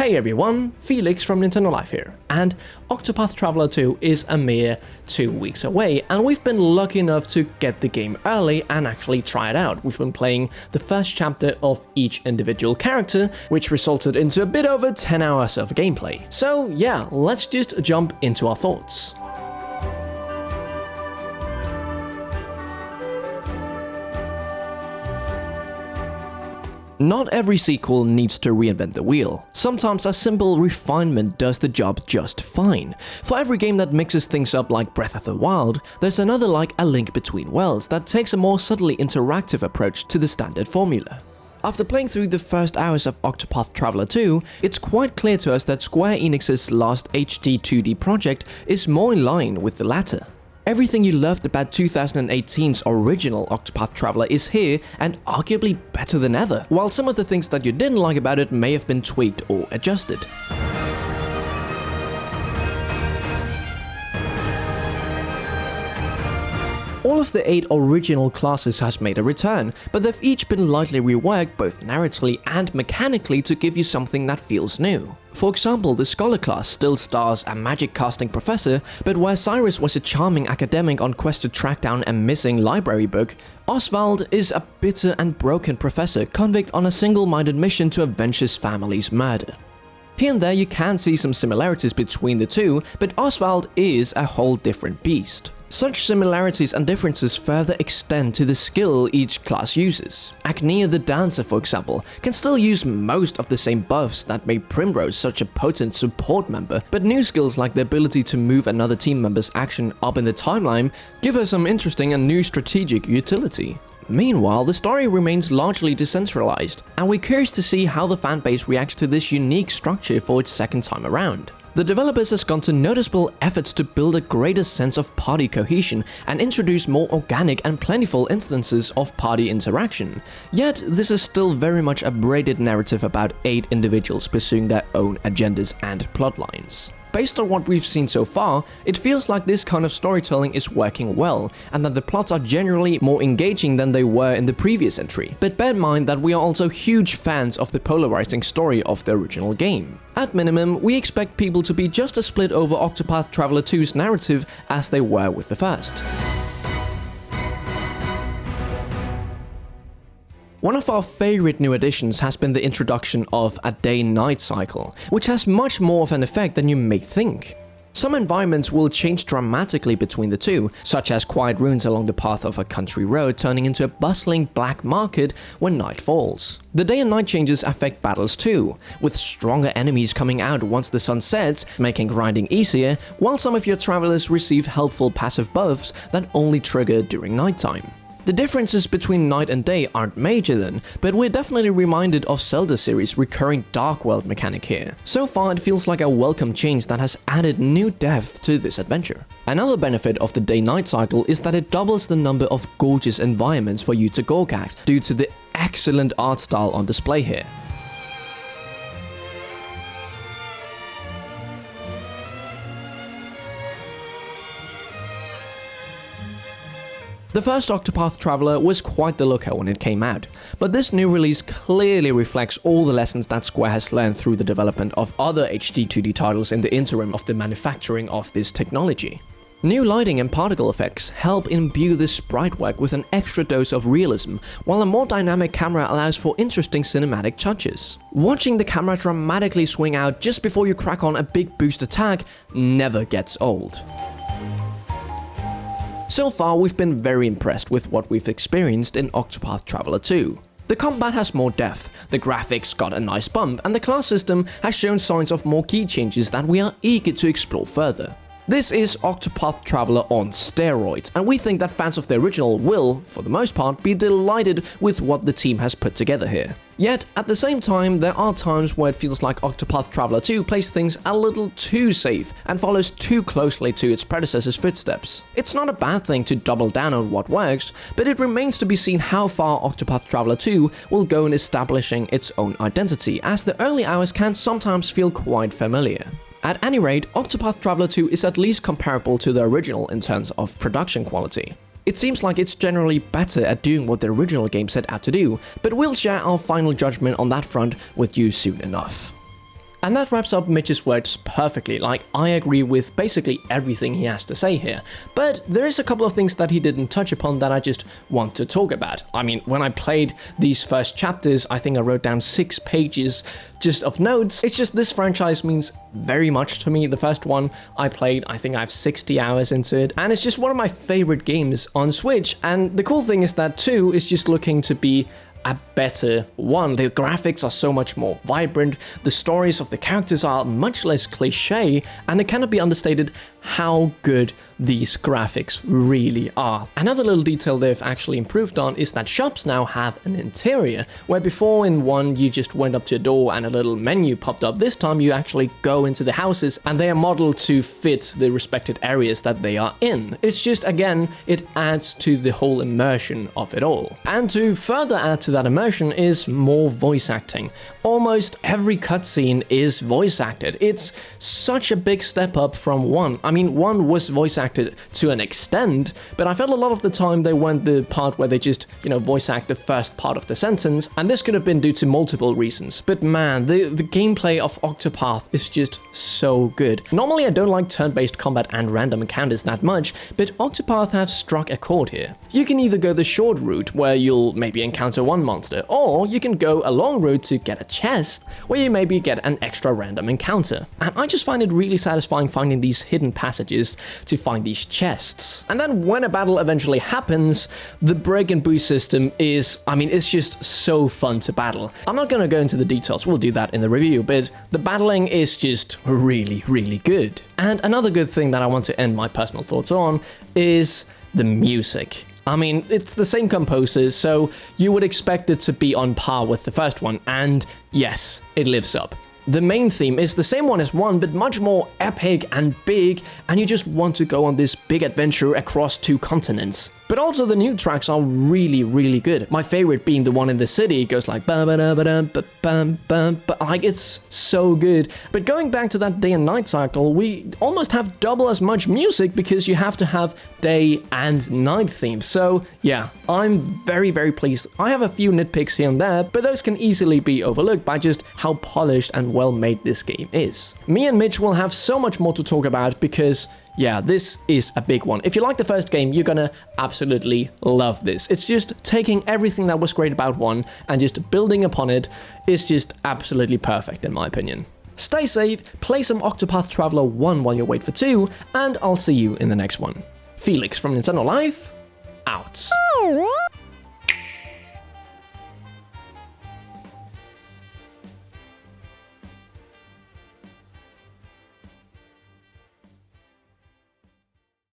Hey everyone, Felix from Nintendo Life here, and Octopath Traveler 2 is a mere 2 weeks away, and we've been lucky enough to get the game early and actually try it out. We've been playing the first chapter of each individual character, which resulted into a bit over 10 hours of gameplay. So yeah, let's just jump into our thoughts. Not every sequel needs to reinvent the wheel. Sometimes a simple refinement does the job just fine. For every game that mixes things up like Breath of the Wild, there's another like A Link Between Worlds that takes a more subtly interactive approach to the standard formula. After playing through the first hours of Octopath Traveler 2, it's quite clear to us that Square Enix's last HD 2D project is more in line with the latter. Everything you loved about 2018's original Octopath Traveler is here and arguably better than ever, while some of the things that you didn't like about it may have been tweaked or adjusted. All of the 8 original classes has made a return, but they've each been lightly reworked both narratively and mechanically to give you something that feels new. For example, the Scholar class still stars a magic casting professor, but where Cyrus was a charming academic on quest to track down a missing library book, Oswald is a bitter and broken professor convict on a single-minded mission to avenge his family's murder. Here and there you can see some similarities between the two, but Oswald is a whole different beast. Such similarities and differences further extend to the skill each class uses. Agnea the Dancer, for example, can still use most of the same buffs that made Primrose such a potent support member, but new skills like the ability to move another team member's action up in the timeline give her some interesting and new strategic utility. Meanwhile, the story remains largely decentralized, and we're curious to see how the fanbase reacts to this unique structure for its second time around. The developers has gone to noticeable efforts to build a greater sense of party cohesion and introduce more organic and plentiful instances of party interaction. Yet, this is still very much a braided narrative about 8 individuals pursuing their own agendas and plotlines. Based on what we've seen so far, it feels like this kind of storytelling is working well, and that the plots are generally more engaging than they were in the previous entry. But bear in mind that we are also huge fans of the polarizing story of the original game. At minimum, we expect people to be just as split over Octopath Traveler 2's narrative as they were with the first. One of our favorite new additions has been the introduction of a day-night cycle, which has much more of an effect than you may think. Some environments will change dramatically between the two, such as quiet ruins along the path of a country road turning into a bustling black market when night falls. The day and night changes affect battles too, with stronger enemies coming out once the sun sets, making grinding easier, while some of your travelers receive helpful passive buffs that only trigger during nighttime. The differences between night and day aren't major then, but we're definitely reminded of Zelda series' recurring Dark World mechanic here. So far it feels like a welcome change that has added new depth to this adventure. Another benefit of the day-night cycle is that it doubles the number of gorgeous environments for you to gawk at, due to the excellent art style on display here. The first Octopath Traveler was quite the looker when it came out, but this new release clearly reflects all the lessons that Square has learned through the development of other HD 2D titles in the interim of the manufacturing of this technology. New lighting and particle effects help imbue the sprite work with an extra dose of realism, while a more dynamic camera allows for interesting cinematic touches. Watching the camera dramatically swing out just before you crack on a big boost attack never gets old. So far, we've been very impressed with what we've experienced in Octopath Traveler 2. The combat has more depth, the graphics got a nice bump, and the class system has shown signs of more key changes that we are eager to explore further. This is Octopath Traveler on steroids, and we think that fans of the original will, for the most part, be delighted with what the team has put together here. Yet, at the same time, there are times where it feels like Octopath Traveler 2 plays things a little too safe and follows too closely to its predecessor's footsteps. It's not a bad thing to double down on what works, but it remains to be seen how far Octopath Traveler 2 will go in establishing its own identity, as the early hours can sometimes feel quite familiar. At any rate, Octopath Traveler 2 is at least comparable to the original in terms of production quality. It seems like it's generally better at doing what the original game set out to do, but we'll share our final judgment on that front with you soon enough. And that wraps up Mitch's words perfectly. Like, I agree with basically everything he has to say here. But there is a couple of things that he didn't touch upon that I just want to talk about. I mean, when I played these first chapters, I think I wrote down 6 pages just of notes. It's just this franchise means very much to me. The first one I played, I think I have 60 hours into it, and it's just one of my favorite games on Switch. And the cool thing is that 2 is just looking to be a better one. The graphics are so much more vibrant, the stories of the characters are much less cliche, and it cannot be understated how good these graphics really are. Another little detail they've actually improved on is that shops now have an interior, where before in 1 you just went up to a door and a little menu popped up. This time you actually go into the houses and they are modeled to fit the respected areas that they are in. It's just, again, it adds to the whole immersion of it all. And to further add to that immersion is more voice acting. Almost every cutscene is voice acted. It's such a big step up from 1. I mean, 1 was voice acted to an extent, but I felt a lot of the time they went the part where they just, voice act the first part of the sentence, and this could have been due to multiple reasons. But man, the gameplay of Octopath is just so good. Normally I don't like turn-based combat and random encounters that much, but Octopath have struck a chord here. You can either go the short route, where you'll maybe encounter one monster, or you can go a long route to get a chest, where you maybe get an extra random encounter. And I just find it really satisfying finding these hidden passages to find these chests. And then when a battle eventually happens, the break and boost system is, it's just so fun to battle. I'm not gonna go into the details, we'll do that in the review, but the battling is just really, really good. And another good thing that I want to end my personal thoughts on is the music. It's the same composer, so you would expect it to be on par with the first one, and yes, it lives up. The main theme is the same one as 1, but much more epic and big, and you just want to go on this big adventure across 2 continents. But also the new tracks are really, really good. My favorite being the one in the city. It goes like like it's so good. But going back to that day and night cycle, we almost have double as much music because you have to have day and night themes. So yeah, I'm very, very pleased. I have a few nitpicks here and there, but those can easily be overlooked by just how polished and well made this game is. Me and Mitch will have so much more to talk about because yeah, this is a big one. If you like the first game, you're gonna absolutely love this. It's just taking everything that was great about 1 and just building upon it. It's just absolutely perfect in my opinion. Stay safe, play some Octopath Traveler 1 while you wait for 2, and I'll see you in the next one. Felix from Nintendo Life, out.